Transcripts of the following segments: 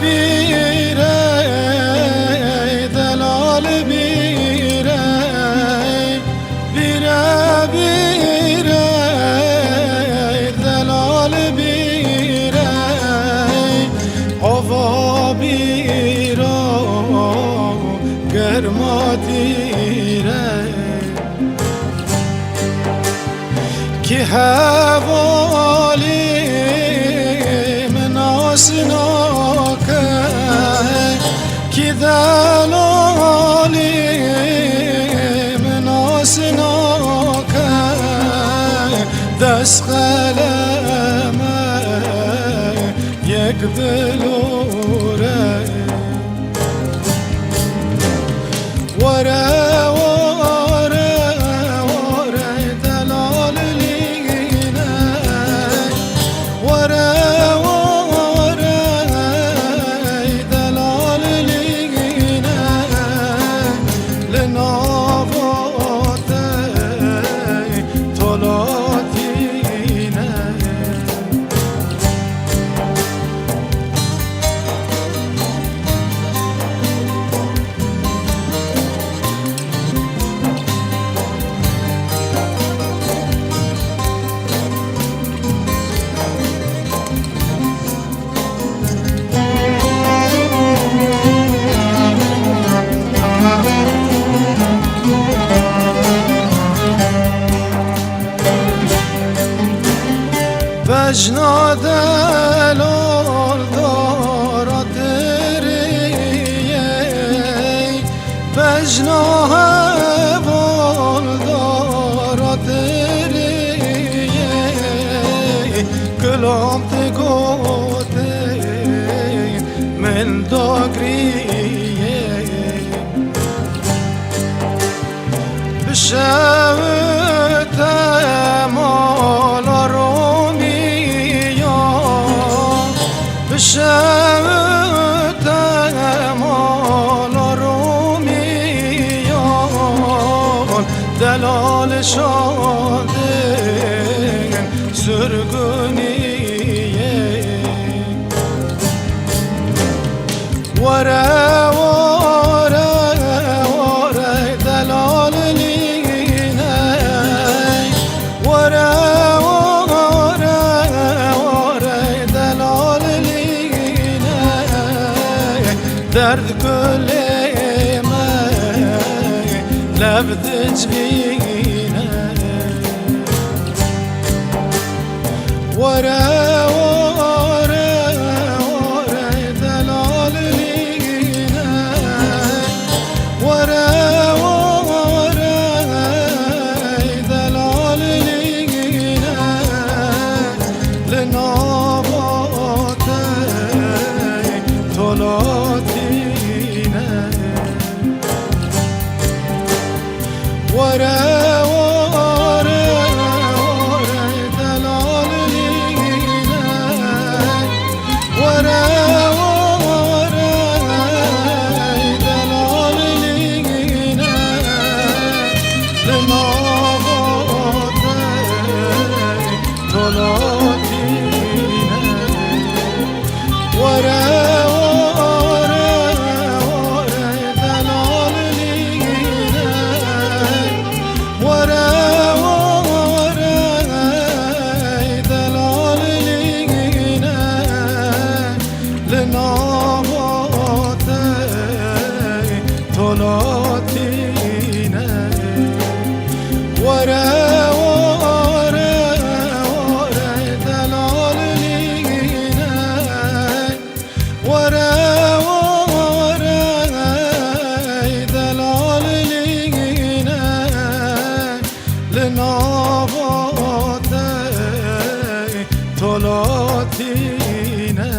بیره دلال بیره بیره بیره دلال بیره هوا بیره گرما دیره که حوالی من آسناکه که دلالی من آسناکه دست قلمه یک بلوره وره بجنا دلال دارد ریه بجنا هوال دارد ریه کلام تگوته من داگریه بشوت مال بشوت مال رومیان دلال شادن سرگونیه وره وره وره دلال لینه وره درد كلمة لبد جبينه ورا ورا ورا دلال لينا ورا ورا دلال لينا لنابوته طلعتي ورا ورا ورا دلال لينا ورا ورا دلال لينا لنابوته طلعتينا ورا طلعتينا ورا ورا ورا دلال لينا ورا ورا دلال لينا لنابوته طلعتينا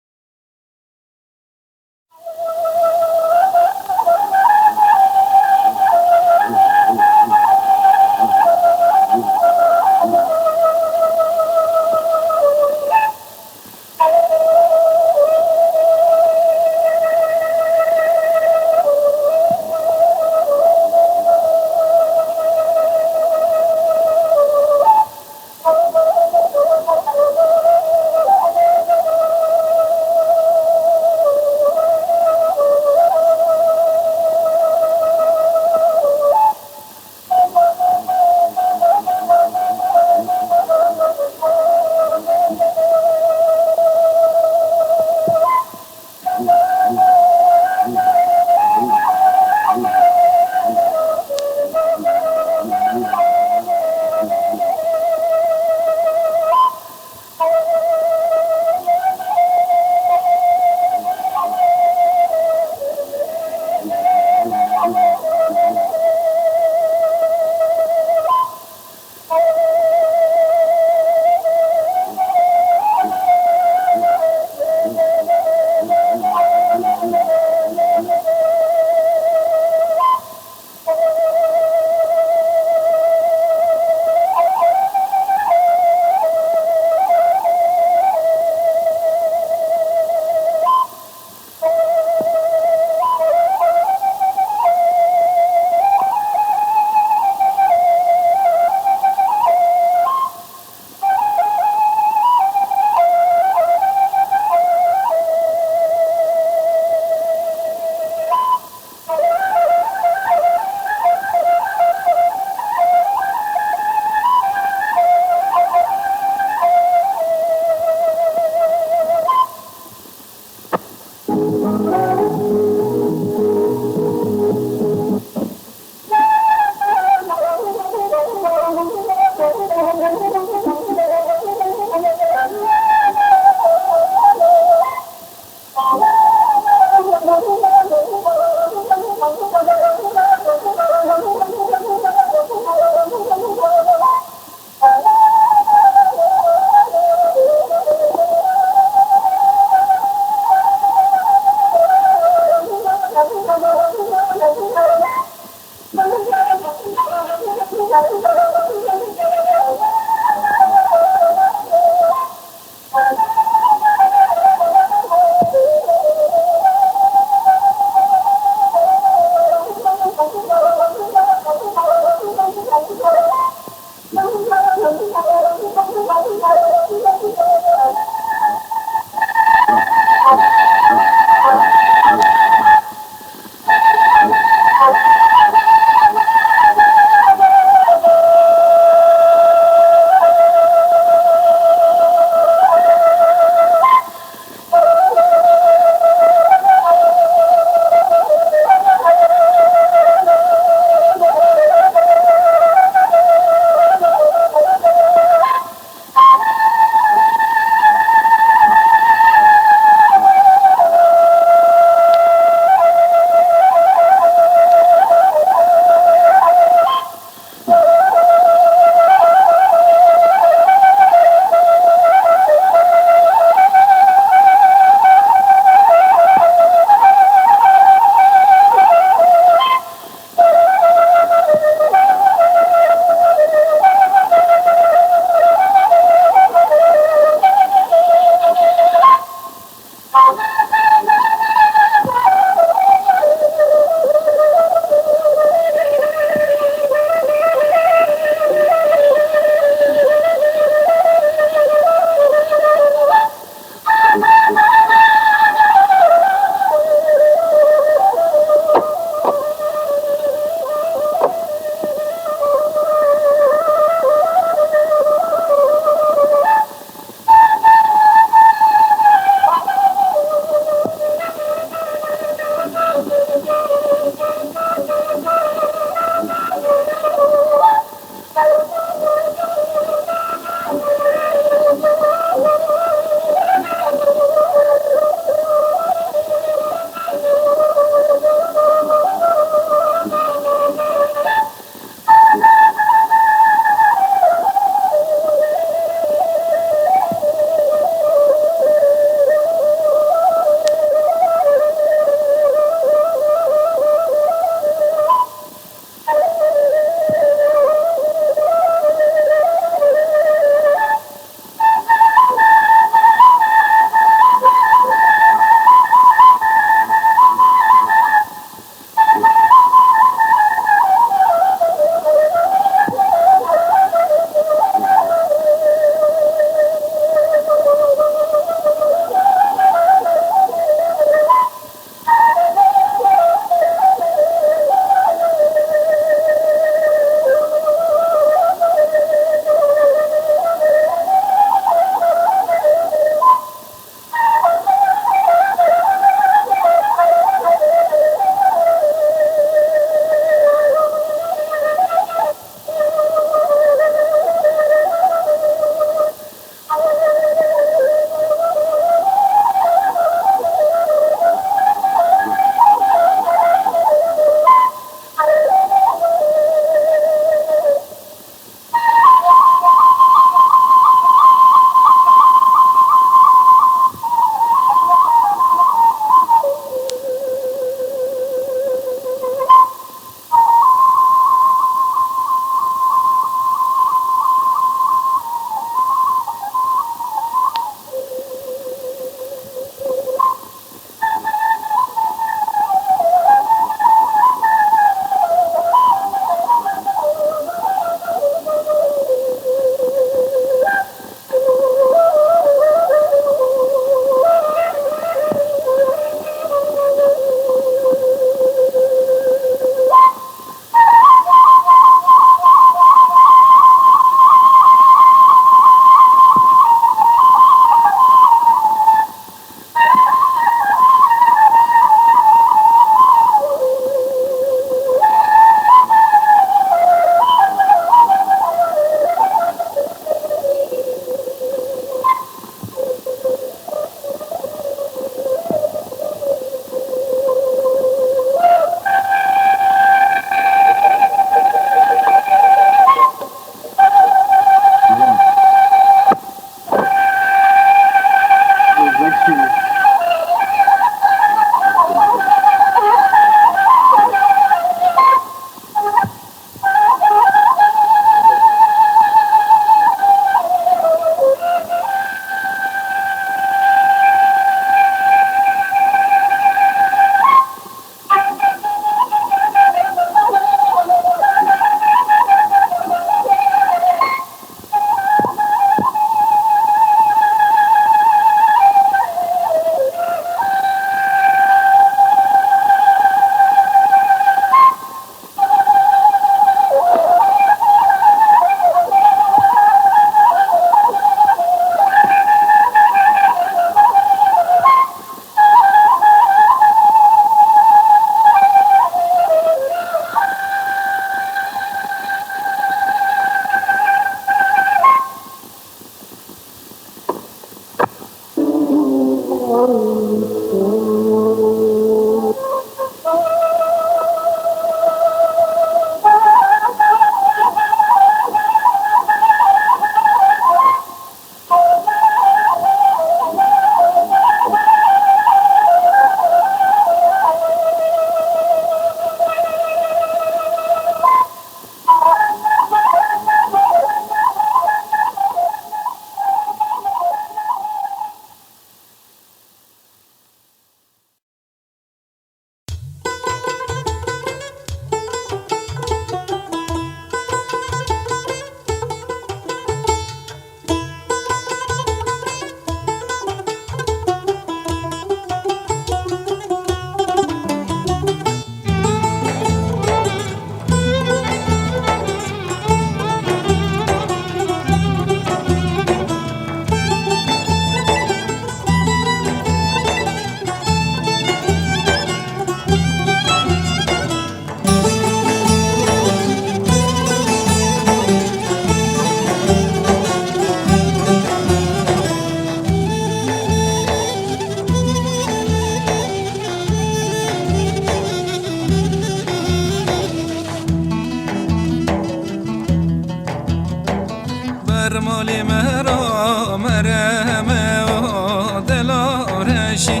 سرمالی مرا مرمه و دلارشی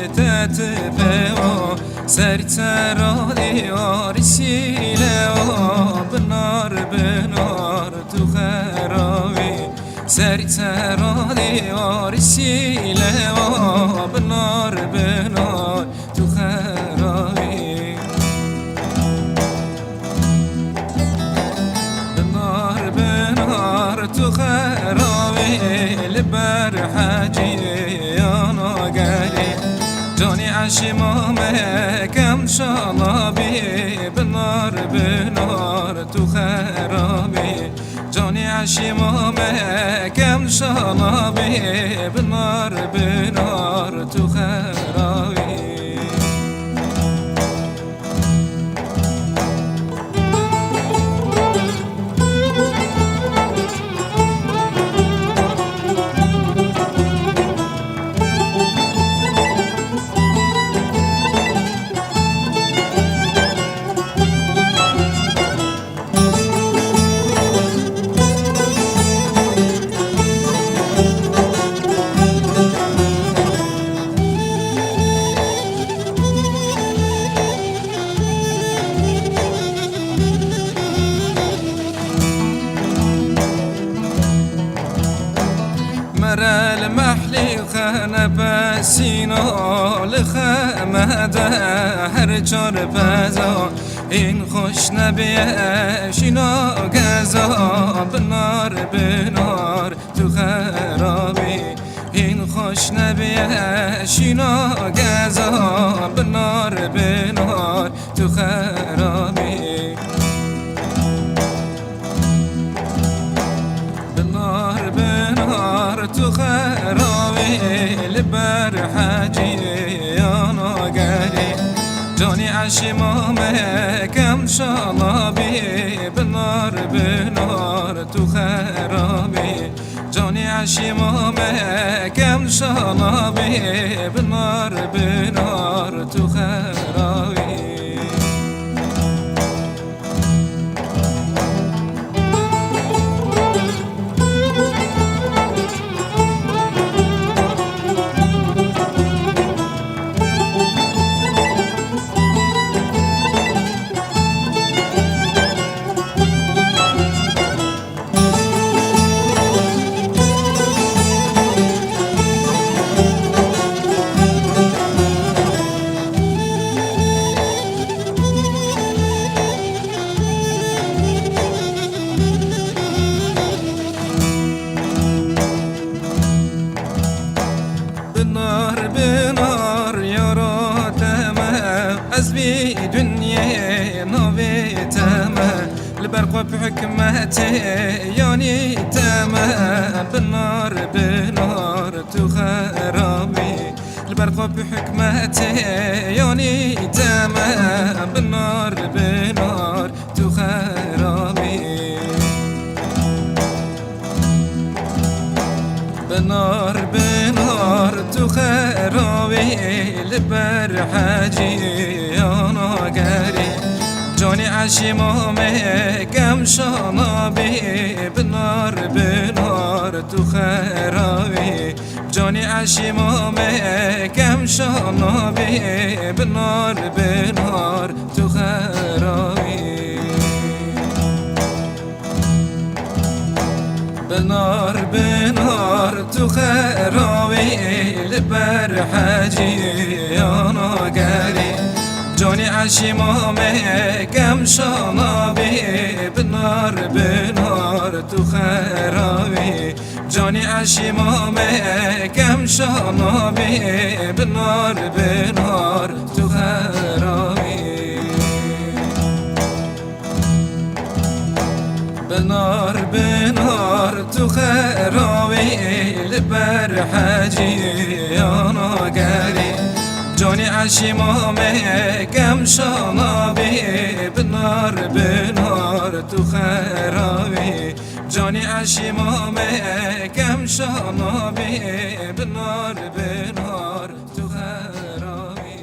تتبه و سرترا دیارشیله و بنار تو خراوی سرترا دیارشیله و بنار تو خراوی بنار تو خراوی لبر حاجی انا قالي جاني عشي ماما كم شالابي بنار تو خرابي جاني عشي ماما كم شالابي بنار تو خرابي مرا المحلي خانه بسينا لخمده هر چار بزا این خوش نبیه شینا گزا بنار تو خرابی این خوش نبیه شینا گزا بنار تو خرابی بنار تو خراوي لبر حاجي انا قالي جاني عشي ماما كم شالابي بنار تو خرابي جاني عشي ماما كم شالابي بنار تو خراوي بنار يارا تمام أزبي دنيا نوبي تمام البرق بحكمتي ياني تمام بنار تو خرابي البرق بحكمتي ياني تمام بنار تو خرابي بنار تو خرابي لبر حاجي انا قاري جاني عشي ماما كم شالابي بنار تو خرابي جاني عشي ماما كم شالابي بنار تو خرابي بنار تو خراوي لبر حاجي انا قالي جاني عشي ماما كم شالابي بنار تو خراوي جاني عشي ماما كم شالابي بنار تو خراوي بنار تو خراوي لبر حاجي انا قالي جاني عشي ماما كم شالابي بنار تو خراوي جاني عشي ماما كم شالابي بنار تو خراوي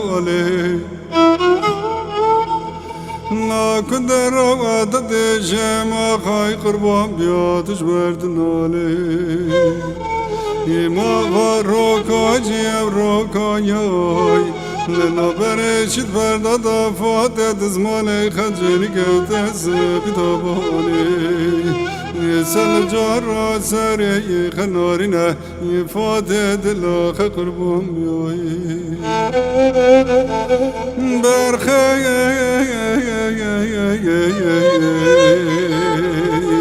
ناله ناکدر آدت شما خای قربان بیاتش برد ناله ما روکا جیب روکا یای لنا برشید برد دفات دزمال خجلی که سبیتابانه سل جارا سری خنارینه فاده دلا قربان بیایی برخی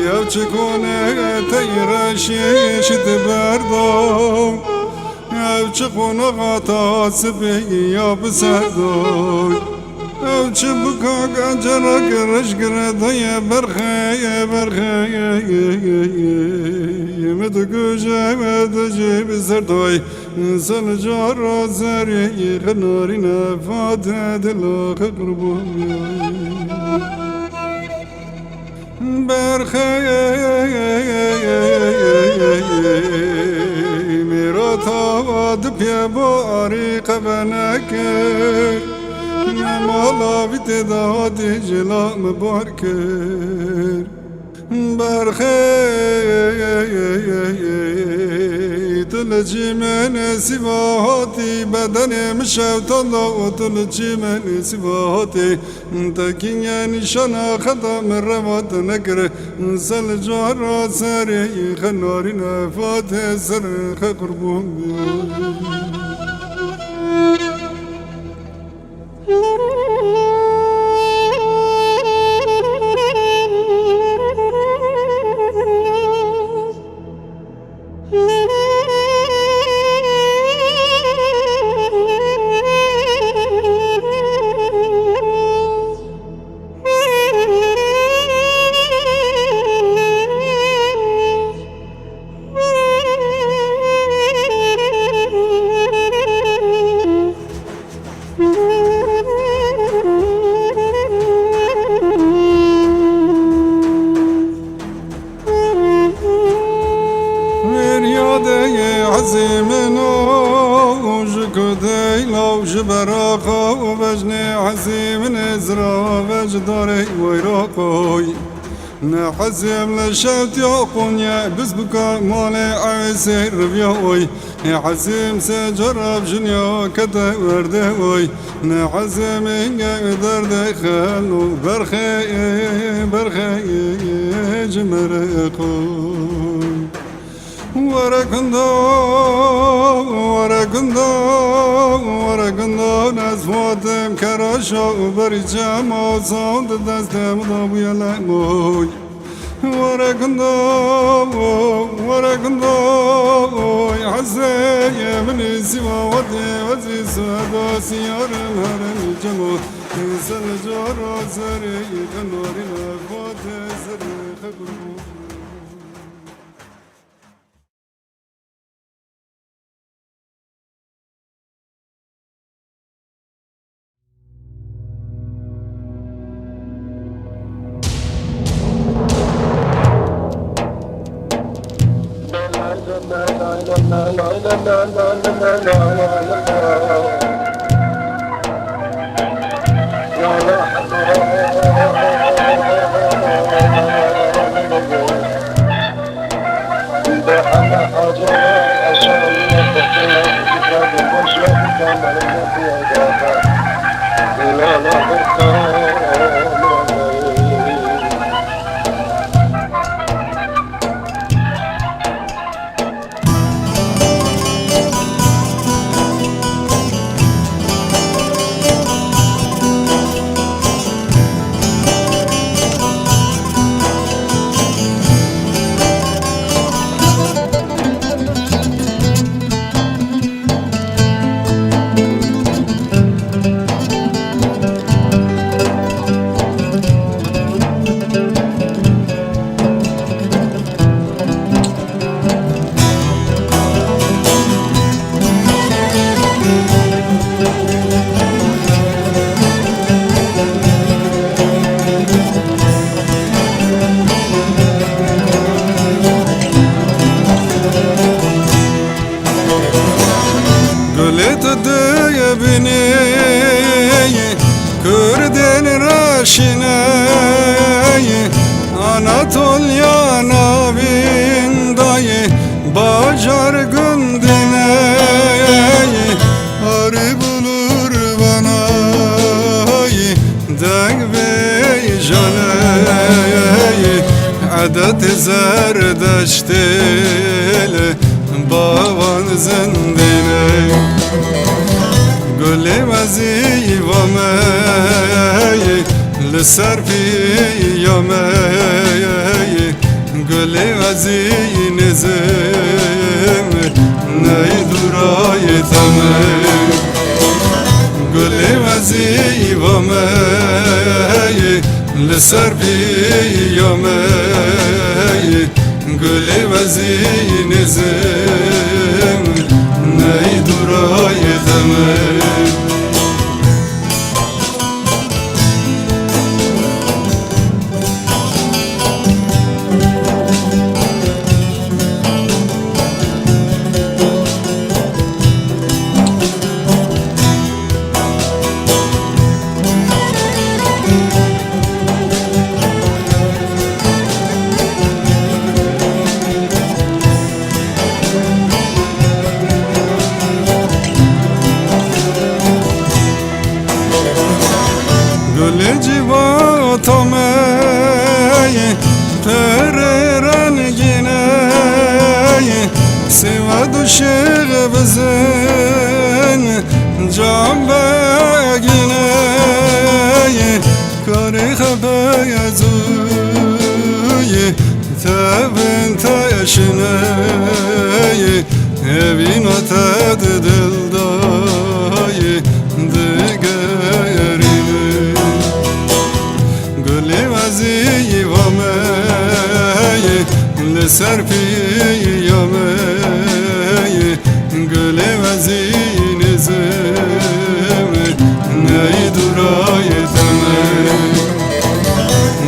یا چکونه تیرشیشت بردم یا چکونه غطا سبی یا بسردم او چه بکا گنجرا گرش گرده یا برخی مدگوشه مدجی بسردوی سل جارا سری خناری نفات دلا قربون برخی میرا تاواد پی باری قبنکر مالا بیت دادی جلا مبارکر برخی تلچی من سباهاتی بدن مشوت الله و تلچی من سباهاتی تکین نشانا خدا من روات نکر سل جارا سری خناری نفات سر قربون عزيمنا وجكدي لو جبراقا وبجني عزيم نزرا بجداري ويراقاي نحزم لشوت يقون يا بزبكا مالي عيسير بيوي نحزم سجرب جنيا كتا وردوي نحزم إنجا درد خانو برخي جمرقاي ورقندو نزفاتم كراشا وبرجا موصود دستم ضابي لأموي ورقندو حسي من سواتي وزي سوادو سيارم هرم جمو سل جارا سري كنوري نفاتي سري خبرو تشینه Anatolia navin dayı Bacar gündine Arı bulur bana Denk bey jane Adet zerdeştele Bavan zindine Gülü vazivame لسر پیامه گل ازی نزم نی دورای تمه گل ازی وامه لسر پیامه گل ازی نزم نی دورای تمه گل جیواتامه پر رنگینه سیوا دوشق بزن جام بگینه کاری خبه ازوی تبن تشنه evin ated dildayı digerine Gülü vaziyi vameyi Leser piyameyi Gülü vaziyi nizemi Neyi durayı temeyi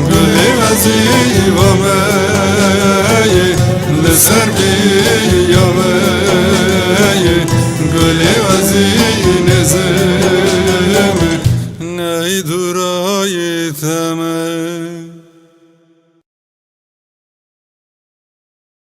Gülü vaziyi vameyi Leser piyameyi